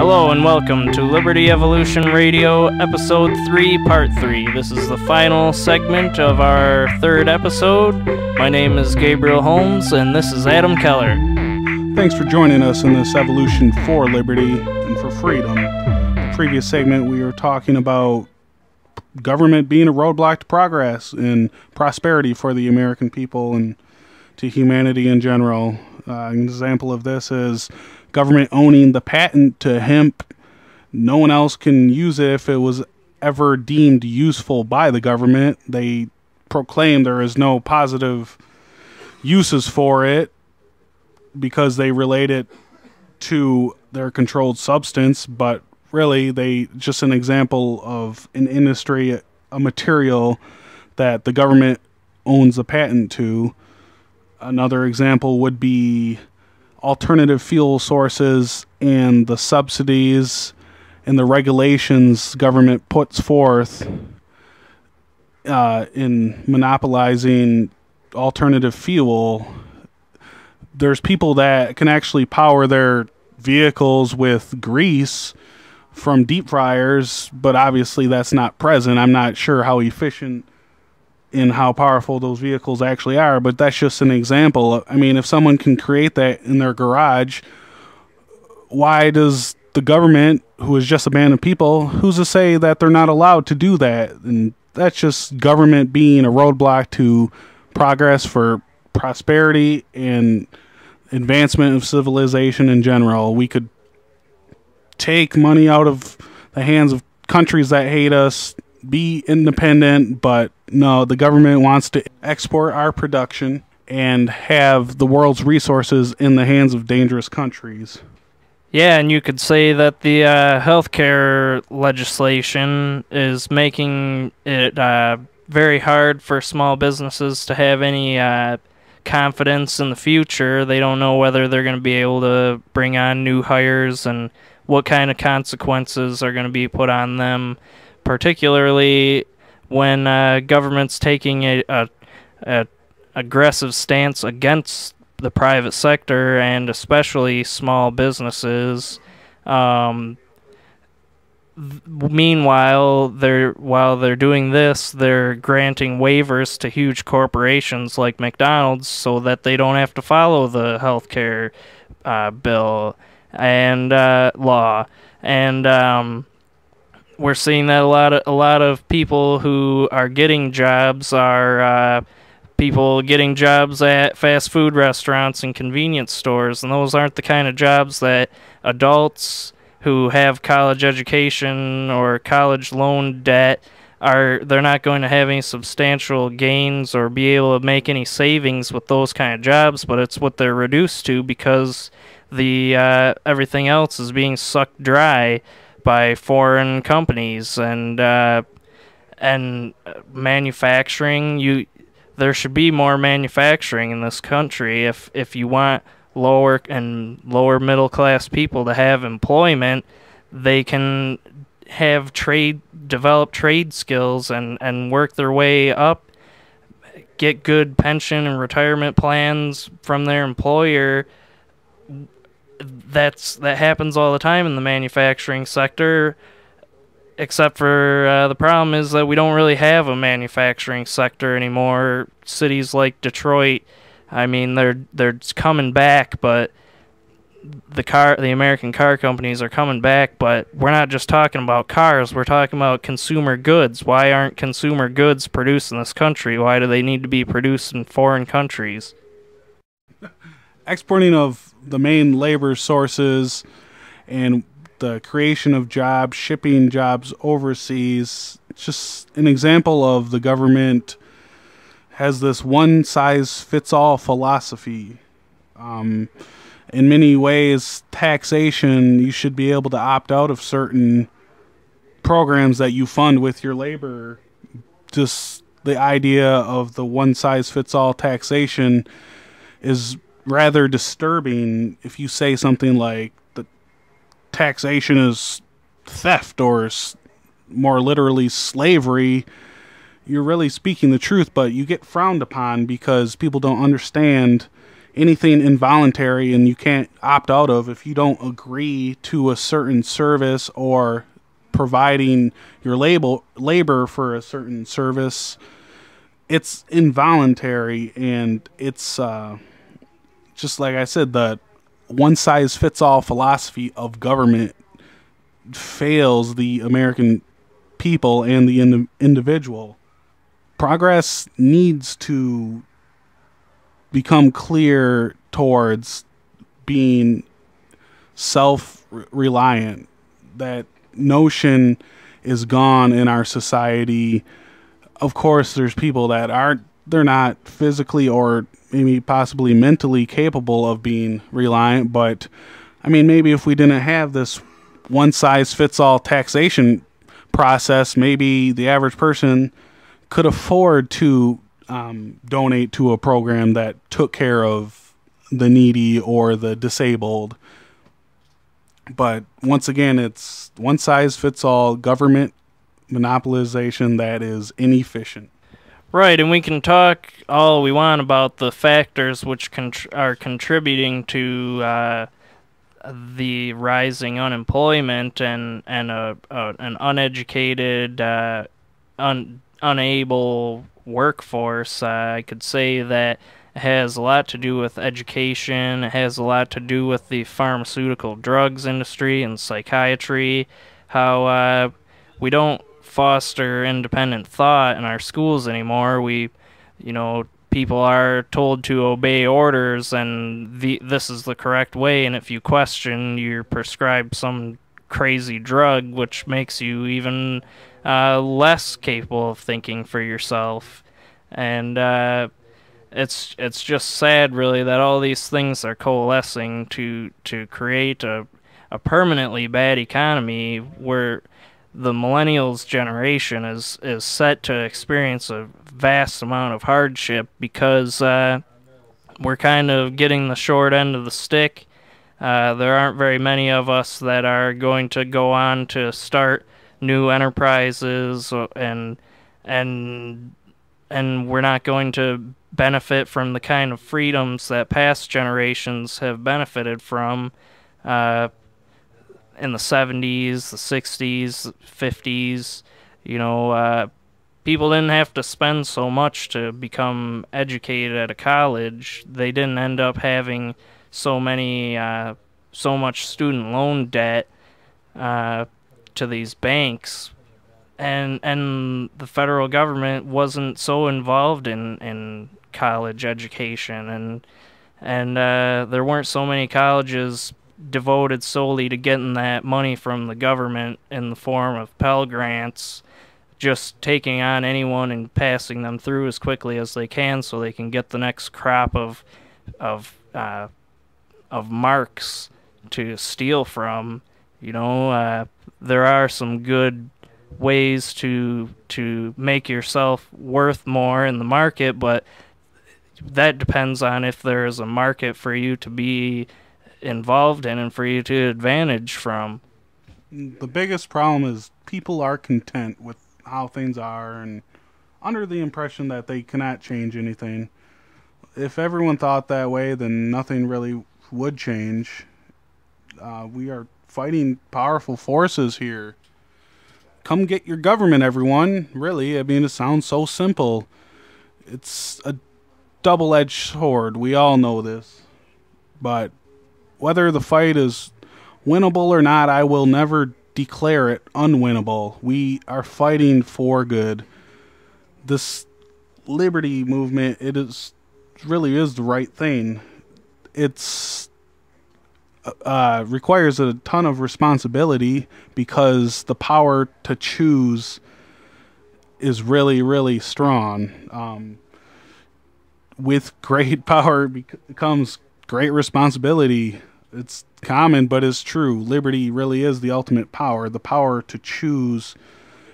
Hello and welcome to Liberty Evolution Radio, Episode 3, Part 3. This is the final segment of our third episode. My name is Gabriel Holmes, and this is Adam Keller. Thanks for joining us in this evolution for liberty and for freedom. The previous segment, we were talking about government being a roadblock to progress and prosperity for the American people and to humanity in general. An example of this is government owning the patent to hemp. No one else can use it if it was ever deemed useful by the government. They proclaim there is no positive uses for it because they relate it to their controlled substance, but really they just an example of an industry, a material that the government owns a patent to. Another example would be alternative fuel sources and the subsidies and the regulations government puts forth in monopolizing alternative fuel. There's people that can actually power their vehicles with grease from deep fryers, but obviously that's not present. I'm not sure how efficient and how powerful those vehicles actually are, but that's just an example. I mean, if someone can create that in their garage, why does the government, who is just a band of people, who's to say that they're not allowed to do that? And that's just government being a roadblock to progress for prosperity and advancement of civilization in general. We could take money out of the hands of countries that hate us, be independent, but no, the government wants to export our production and have the world's resources in the hands of dangerous countries. Yeah, and you could say that the healthcare legislation is making it very hard for small businesses to have any confidence in the future. They don't know whether they're going to be able to bring on new hires and what kind of consequences are going to be put on them, particularly when government's taking a aggressive stance against the private sector and especially small businesses. Meanwhile, while they're doing this, they're granting waivers to huge corporations like McDonald's so that they don't have to follow the healthcare bill and law. And we're seeing that a lot of people who are getting jobs are people getting jobs at fast food restaurants and convenience stores, and those aren't the kind of jobs that adults who have college education or college loan debt they're not going to have any substantial gains or be able to make any savings with those kind of jobs, but it's what they're reduced to because the everything else is being sucked dry by foreign companies and manufacturing. There should be more manufacturing in this country if you want lower middle class people to have employment. They can have develop trade skills and work their way up, get good pension and retirement plans from their employer. That happens all the time in the manufacturing sector, except for the problem is that we don't really have a manufacturing sector anymore. Cities like Detroit, I mean, they're coming back, but the American car companies are coming back, but we're not just talking about cars, we're talking about consumer goods. Why aren't consumer goods produced in this country? Why do they need to be produced in foreign countries? Exporting of the main labor sources and the creation of jobs, shipping jobs overseas. It's just an example of the government has this one-size-fits-all philosophy. In many ways, taxation, you should be able to opt out of certain programs that you fund with your labor. Just the idea of the one-size-fits-all taxation is rather disturbing. If you say something like the taxation is theft or more literally slavery, you're really speaking the truth, but you get frowned upon because people don't understand anything involuntary and you can't opt out of if you don't agree to a certain service or providing your labor for a certain service. It's involuntary, and it's just like I said, the one-size-fits-all philosophy of government fails the American people and the individual. Progress needs to become clear towards being self-reliant. That notion is gone in our society. Of course, there's people that they're not physically or maybe possibly mentally capable of being reliant, but I mean, maybe if we didn't have this one-size-fits-all taxation process, maybe the average person could afford to donate to a program that took care of the needy or the disabled. But once again, it's one-size-fits-all government monopolization that is inefficient. Right, and we can talk all we want about the factors which are contributing to the rising unemployment and an uneducated, unable workforce. I could say that it has a lot to do with education. It has a lot to do with the pharmaceutical drugs industry and psychiatry. How we don't foster independent thought in our schools anymore. People are told to obey orders, and this is the correct way, and if you question, you're prescribed some crazy drug which makes you even less capable of thinking for yourself. And it's just sad, really, that all these things are coalescing to create a permanently bad economy where the millennials generation is set to experience a vast amount of hardship because we're kind of getting the short end of the stick. There aren't very many of us that are going to go on to start new enterprises, and we're not going to benefit from the kind of freedoms that past generations have benefited from in the 70s, the 60s, 50s. People didn't have to spend so much to become educated at a college. They didn't end up having so much student loan debt to these banks, and the federal government wasn't so involved in college education, and there weren't so many colleges devoted solely to getting that money from the government in the form of Pell Grants, just taking on anyone and passing them through as quickly as they can so they can get the next crop of marks to steal from. There are some good ways to make yourself worth more in the market, but that depends on if there is a market for you to be involved in and for you to advantage from. The biggest problem is people are content with how things are and under the impression that they cannot change anything. If everyone thought that way, then nothing really would change. We are fighting powerful forces here. Come get your government, everyone. Really, I mean, it sounds so simple. It's a double-edged sword. We all know this. But whether the fight is winnable or not, I will never declare it unwinnable. We are fighting for good. This liberty movement, really is the right thing. It's requires a ton of responsibility because the power to choose is really, really strong. With great power comes great responsibility. It's common, but it's true. Liberty really is the ultimate power, the power to choose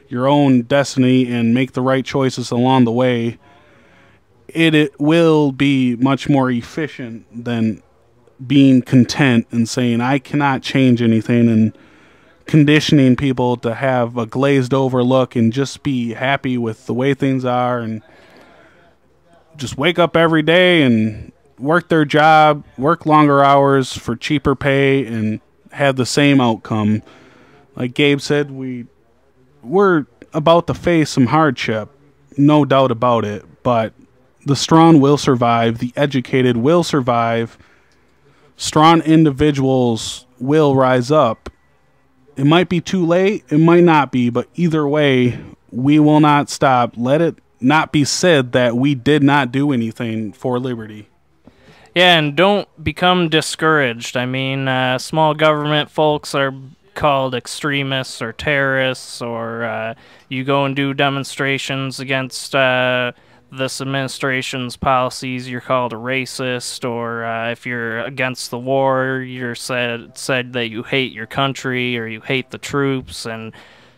your own destiny and make the right choices along the way. It will be much more efficient than being content and saying, I cannot change anything, and conditioning people to have a glazed over look and just be happy with the way things are and just wake up every day and work their job, work longer hours for cheaper pay, and have the same outcome. Like Gabe said, we're about to face some hardship, no doubt about it, but the strong will survive, the educated will survive, strong individuals will rise up. It might be too late, it might not be, but either way, we will not stop. Let it not be said that we did not do anything for liberty. Yeah, and don't become discouraged. I mean, small government folks are called extremists or terrorists, or you go and do demonstrations against this administration's policies, you're called a racist, or if you're against the war, you're said that you hate your country or you hate the troops, and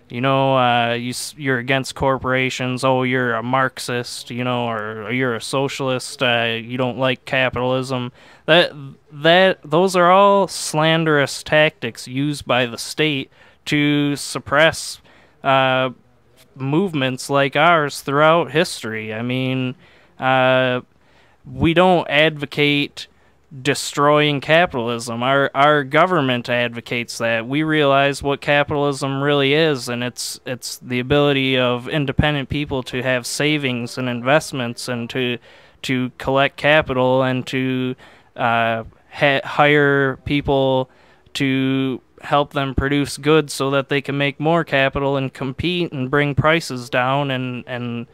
you're against corporations. Oh, you're a Marxist, or you're a socialist. You don't like capitalism. Those are all slanderous tactics used by the state to suppress movements like ours throughout history. I mean, we don't advocate destroying capitalism. Our government advocates that. We realize what capitalism really is, and it's the ability of independent people to have savings and investments, and to collect capital, and to hire people to help them produce goods so that they can make more capital and compete and bring prices down, and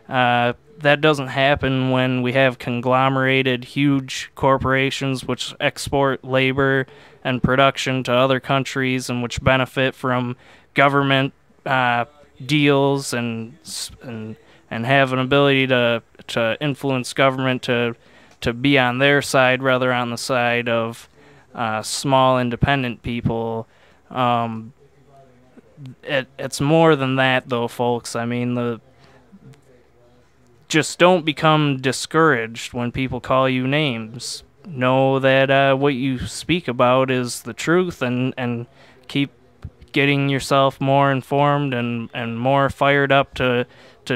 that doesn't happen when we have conglomerated huge corporations which export labor and production to other countries and which benefit from government deals and have an ability to influence government to be on their side rather on the side of small independent people. It's more than that, though, folks. I mean, just don't become discouraged when people call you names. Know that what you speak about is the truth, and keep getting yourself more informed and more fired up to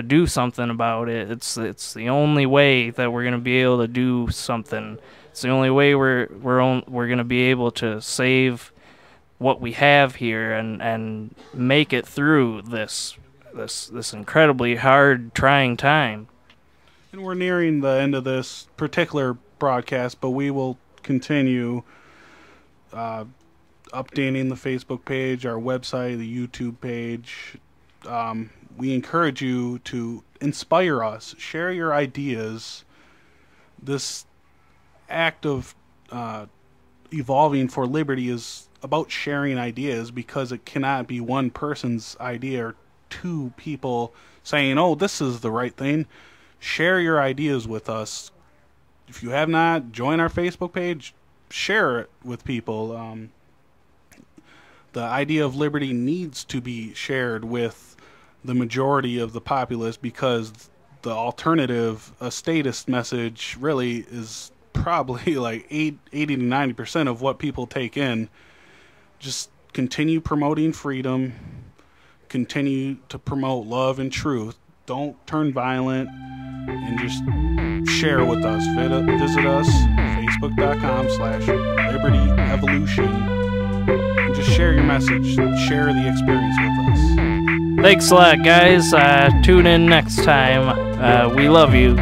do something about it. It's the only way that we're gonna be able to do something. It's the only way we're gonna be able to save what we have here and make it through this incredibly hard, trying time. And we're nearing the end of this particular broadcast, but we will continue updating the Facebook page, our website, the YouTube page. We encourage you to inspire us, share your ideas. This act of evolving for liberty is about sharing ideas, because it cannot be one person's idea or two people saying, oh, this is the right thing. Share your ideas with us. If you have not, join our Facebook page, share it with people. The idea of liberty needs to be shared with the majority of the populace, because the alternative, a statist message, really is probably like 80 to 90% of what people take in. Just continue promoting freedom, continue to promote love and truth. Don't turn violent, and just share with us. Visit us, facebook.com/libertyevolution, and just share your message, share the experience with us. Thanks a lot, guys. Tune in next time. We love you.